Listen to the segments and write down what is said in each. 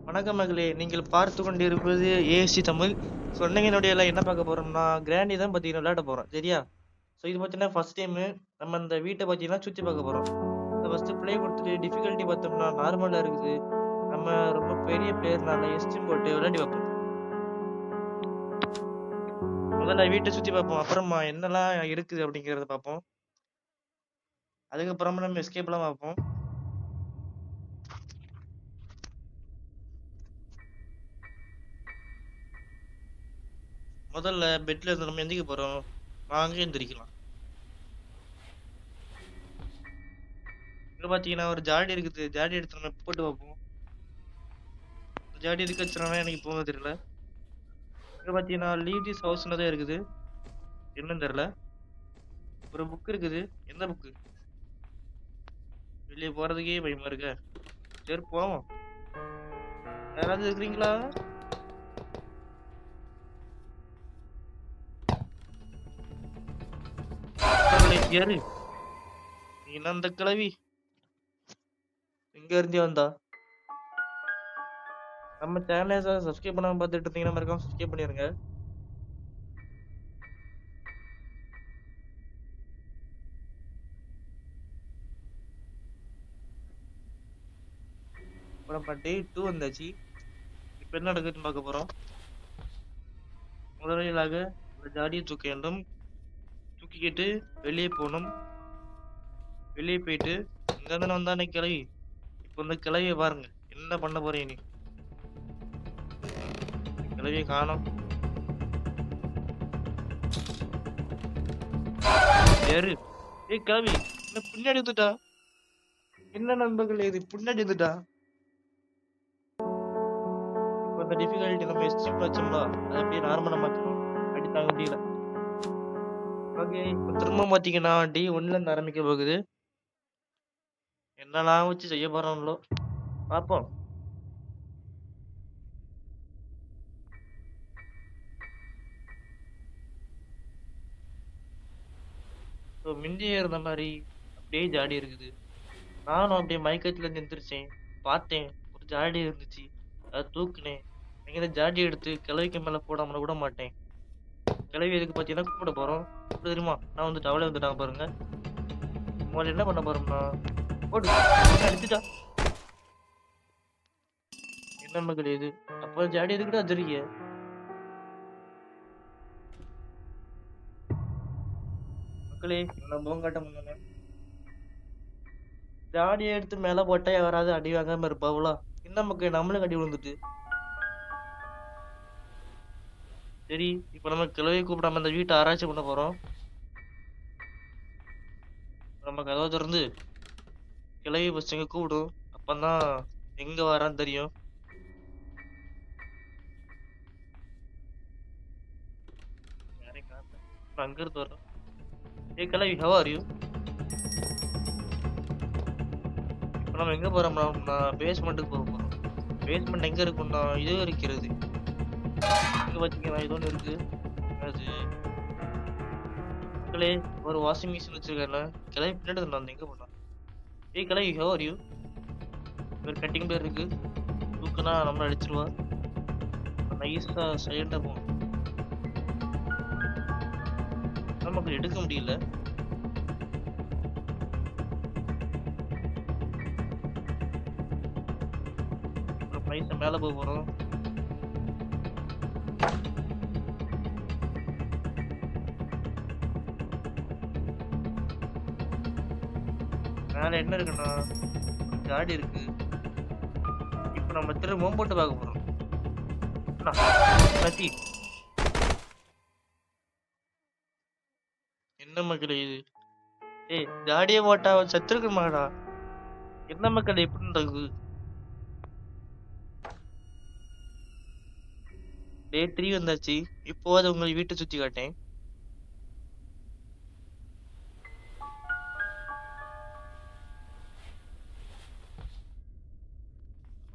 வணக்கம் மகளே! நீங்கள் பார்த்துக் கொண்டிருப்பது ஏஎஸ்சி தமிழ். ஸோ இன்னைக்கு என்னுடையல என்ன பார்க்க போறோம்னா, கிராண்டி தான் பார்த்தீங்கன்னா விளையாட போறோம். சரியா? ஸோ இது பார்த்தீங்கன்னா ஃபர்ஸ்ட் டைமு நம்ம இந்த வீட்ட பார்த்தீங்கன்னா சுத்தி பார்க்க போறோம். ஃபர்ஸ்ட்டு ப்ளே குடுத்துட்டு டிஃபிகல்ட்டி பார்த்தோம்னா நார்மலா இருக்குது. நம்ம ரொம்ப பெரிய பிளேயர்னால எஸ்டிம் போட்டு விளையாடி பார்ப்போம். முதல்ல வீட்ட சுத்தி பார்ப்போம். அப்புறமா என்னலாம் இருக்குது அப்படிங்கிறத பார்ப்போம். அதுக்கப்புறமா நம்ம எஸ்கேப்லாம் பார்ப்போம். முதல்ல பெட்ல இருந்து நம்ம எந்திரிக்க போறோம். வாங்க எந்திரிக்கலாம். இங்க பார்த்தீங்கன்னா ஒரு ஜாடி இருக்குது. ஜாடி எடுத்து நம்ம போட்டு பார்ப்போம். ஜாடி எதுக்கு வச்சுருக்காங்கன்னு எனக்கு இப்பவும் தெரியல. இங்க பார்த்தீங்கன்னா, லீவ் திஸ் ஹவுஸ்ன்னு தான் இருக்குது. என்னன்னு தெரியல. ஒரு புக் இருக்குது. எந்த புக்கு? வெளிய போறதுக்கே பயமா இருக்கே. சரி போவோம். யாராவது இருக்கிறீங்களா? பக்கத்துல யாரு? நீனா அந்த கிழவி? எங்க இருந்தே வந்தா? நம்ம சேனல சப்ஸ்கிரைப் பண்ணாம பார்த்துட்டு இருந்தீங்கன்னா மறக்காம சப்ஸ்கிரைப் பண்ணிருங்க. அப்புறமா டே 2 வந்தாச்சு. இப்ப என்ன நடக்குதுன்னு பார்க்க போறோம். முதலிலாக இந்த ஜாடியை தூக்க வேண்டும். தூக்கிக்கிட்டு வெளியே போணும். வெளியே போயிட்டு இங்க தானே வந்தானே கிழவி. இப்ப இந்த கிழவிய பாருங்க. என்ன பண்ண போறீங்க நீ? கிழவிய காணோம். யாரு? ஏய் கிழவி! என்ன பின்னாடி வந்துட்டா? என்ன நண்பர்களே இது பின்னாடி வந்துட்டா? இப்ப இந்த டிஃபிகல்ட்டி நம்ம எஸ்கேப் வச்சோம்ல, அது அப்படியே நார்மலா மாத்திரும். அடி தாங்க முடியல. ஓகே. இப்ப திரும்ப பாத்தீங்கன்னா, D1ல இருந்து ஆரம்பிக்க போகுது. என்னலாம் வச்சு செய்ய போறானுங்களோ? பாப்போம். ஸோ மிந்தியே இருந்த மாரி அப்படியே ஜாடி இருக்குது. நானும் அப்படியே மயக்கத்துல இருந்து எந்திரிச்சேன். பார்த்தேன். ஒரு ஜாடி இருந்துச்சு. அத தூக்குனேன். எங்க இந்த ஜாடிய எடுத்து கிழவிக்கு மேல போடாம விட மாட்டேன். கிழவி எதுக்கு பாத்தீங்கன்னா கூப்பிட போறோம். எப்படி தெரியுமா? நான் வந்துட்டு அவளே வந்துட்டாங்க பாருங்க. முதல்ல என்ன பண்ண போறோம்னா, போடு அடிச்சுட்டா. என்ன மகளே இது? அப்ப ஜாடி எதுக்குடா வச்சிருக்கீங்க? மக்களே இவ்வளவு போங்காட்டம் பண்ணாங்க. ஜாடியை எடுத்து மேல போட்டா யாராவது அடி வாங்காம இருப்பாங்களா? என்ன மக்களே நம்மளும் அடி விழுந்துட்டு. சரி இப்ப நம்ம கிழவியை கூப்பிடாம இந்த வீட்டை ஆராய்ச்சி பண்ண போறோம். நம்ம கதவை திறந்து கிழவி ஃபர்ஸ்ட் எங்க கூப்பிடும். அப்பதான் எங்க வரான்னு தெரியும். யாரையும் காணல. இப்ப அங்க இருந்து வரோம். ஏய் கிழவி how are you? இப்ப நம்ம எங்க போறோம்னா பேஸ்மெண்ட்டுக்கு போக போறோம். பேஸ்மெண்ட் எங்க இருக்கும்னா இது இருக்கிறது. இங்க பாத்தீங்கன்னா இது ஒண்ணு இருக்கு. அது மக்களே ஒரு வாஷிங் மிஷின் வச்சிருக்காருல. கிளவி பின்னாடி இருந்தா எங்க போனா? ஏய் கிளவி how are you? ஒரு கட்டிங் பேர் இருக்கு. தூக்குனா நம்மள அடிச்சிருவா. நைஸா சைலண்டா போகும். நமக்கு எடுக்க முடியல. அப்புறம் நைஸா மேல போக போறோம். மேல என்ன இருக்குன்னா ஒரு காடி இருக்கு. இப்ப நம்ம திரும்ப போட்டு பார்க்க போறோம். அண்ணா, நத்தி என்ன மக்களே இது? ஏய் காடியே போட்டா அவன் செத்துருக்குமாடா. என்ன மக்களே இப்படி நடக்குது? டே 3 வந்தாச்சு. இப்போவாது உங்களை வீட்டை சுத்தி காட்டேன்.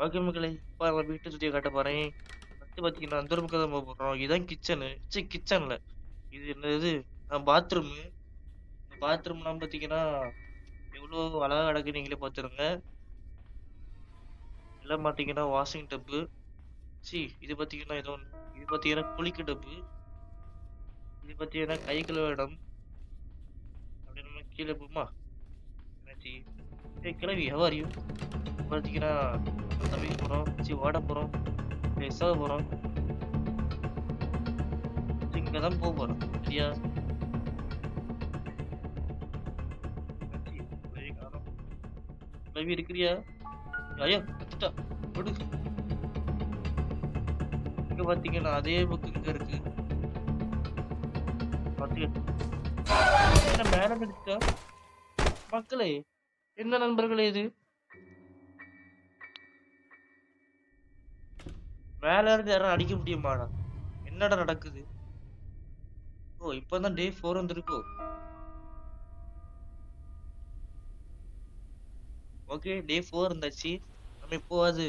ஓகே மக்களே இப்ப நம்ம வீட்டை சுத்தி காட்ட போறேன். ஃபர்ஸ்ட் பாத்தீங்கன்னா அந்த ரூமுக்கு தான் போக போறோம். இதுதான் கிச்சனு. ச்சீ கிச்சன்ல இது என்னது? பாத்ரூமு. பாத்ரூம்லாம் பாத்தீங்கன்னா எவ்வளோ அழகா கிடக்கு நீங்களே பாத்துருங்க. எல்லாம் பார்த்தீங்கன்னா வாஷிங் டப்பு. இது பார்த்தீங்கன்னா ஏதோ ஒண்ணு. இது பார்த்தீங்கன்னா குளிக்க டப்பு. இது பார்த்தீங்கன்னா கை கழுவ இடம். அப்படியே நம்ம கீழ போமா என்னாச்சு? ஏய் கிழவி ஹவ் ஆர் யூ? பார்த்தீங்கன்னா நம்ம தப்பிக்க போறோம். ஓட போறோம். சாக போறோம். இங்க தான் போறோம். சரியா? என்னாச்சு? கிழவிய காணோம். கிழவி இருக்கிறியா? ஐயோ! செத்துட்டா. ஓடு. இங்க பார்த்தீங்கன்னா அதே புக் இங்க இருக்கு. பாத்துக்க. என்ன மேல இருந்து அடிச்சிட்டா? மக்களே! என்ன நண்பர்களே இது? மேல இருந்து யாராவது அடிக்க முடியுமாடா? என்னடா நடக்குது? ஓ! இப்பதான் டே 4 வந்திருக்கோ? ஓகே டே 4 இருந்தாச்சு. நம்ம இப்போவாது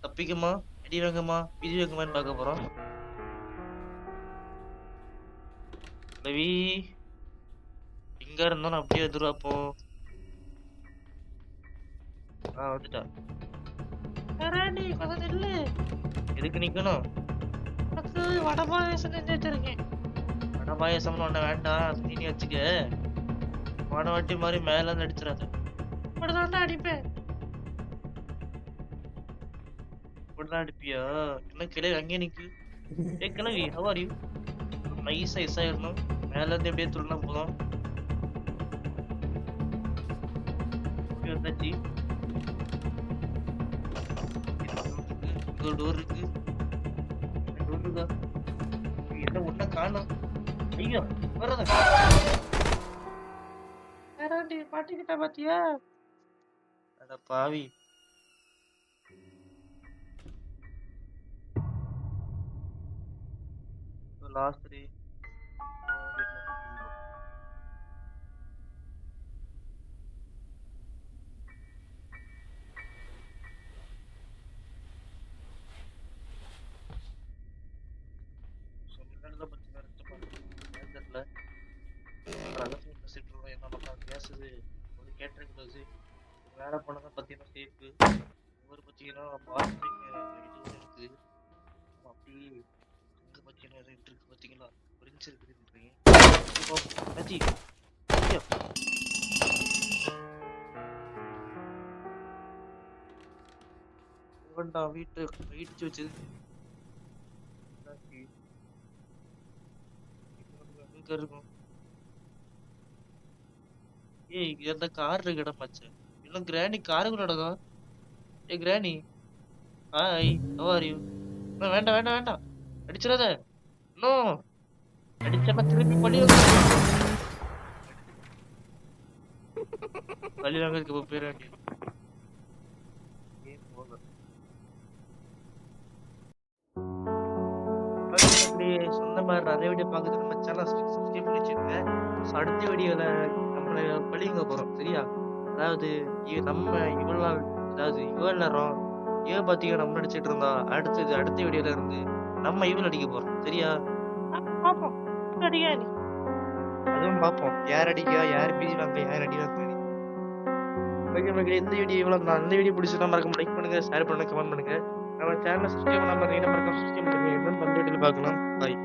தப்பிக்குமா? அடி வாங்குமா? மிதி வாங்குமான்னு பார்க்க போறோம். ரவி எங்க இருந்தாலும் அப்படியே எதிர்பார்ப்போம். வந்துட்டா. ராணி கொஞ்சம் நில்லு. எதுக்கு நிக்கணும்? உனக்கு வடை பாயாசம் செஞ்சு வச்சிருக்கேன். வடை பாயாசம்னு ஒண்ணு வேண்டாம். அது நீ வச்சுக்க. போன வாட்டி மாதிரி மேல இருந்து அடிச்சிடாத. இப்படிதான்டா அடிப்பேன். இப்படிதான் அடிப்பியா? என்ன கிளவி அங்கேயே நிக்கு. ஏய் கிளவி how are you? நைஸா எஸ் ஆயிரணும். மேல இருந்து எப்படியே துள்ளினா போதும். இப்படி வந்தாச்சு. இங்க ஒரு டோர் இருக்கு. டோர் இருக்கா? என்ன ஒண்ணா காணோம். ஐயோ வராத. யாராண்டி மாட்டிக்கிட்டா பாத்தியா? அட பாவி. Last day. முன்னாடிதான் பாத்தீங்கன்னா ரெண்டு மாசம் தெரியல. ரகசியம் பேசிட்டு இருந்தோம். என்ன நம்ம பேசுது ஒரு கேட்டரிங் க்ளோஸ். வேற போனதான் பாத்தீங்கன்னா சேஃபு. இவர் பாத்தீங்கன்னா பாத்ரூம் இது ஒன்று இருக்கு. அப்படி அங்க பாத்தீங்கன்னா இது இருக்கு பாத்தீங்களா? பிரின்ஸ் இருக்குதுன்றீங்க. அஜி ஐயோ இவன்டா வீட்டு இடிச்சு வச்சது. என்னாச்சு? அங்க இருக்கும். ஏய் இங்க அந்த கார் இருக்கு இடமாச்சு. இன்னும் கிராணி காருக்குள்ள நடக்கும். ஏய் கிராணி ஹாய் ஹவ் ஆர் யூ? வேண்டாம் வேண்டாம் வேண்டாம் அடிச்சிடாத. நோ அடிச்சா திருப்பி பழி வாங்க. பழி வாங்கிறதுக்கு இப்போ போயிட வேண்டியது. Game over. அப்படியே சொன்ன மாதிரி நிறைய வீடியோ பார்க்குறது நம்ம சேனல் சப்ஸ்கிரைப் பண்ணி வச்சுக்கோங்க. ஸோ அடுத்த வீடியோல நம்மளை பழிங்க போறோம் சரியா? அதாவது நம்ம இவ்வளவு நாள் அதாவது இவ்வளவு நேரம் இவ பார்த்தீங்கன்னா நம்ம நடிச்சிட்டு இருந்தா அடுத்தது அடுத்த வீடியோல இருந்து நம்ம இவள் அடிக்க போறோம் சரியா? பார்ப்போம். அடிக்க நீ அதுவும் பார்ப்போம். யார் அடிக்கா யார் பிடிவாங்க யார் அடி வாங்க. ஓகே மக்களே இந்த வீடியோ இவ்வளவு தான். இந்த வீடியோ பிடிச்சிருந்தா மறக்காம லைக் பண்ணுங்க, ஷேர் பண்ணுங்க, கமெண்ட் பண்ணுங்க. நம்ம சேனலை சப்ஸ்கிரைப் பண்ணாம இருந்தீங்கன்னா மறக்காம சப்ஸ்கிரைப் பண்ணுங்க. இன்னும் பல வீடியோல பார்க்கலாம். பாய்.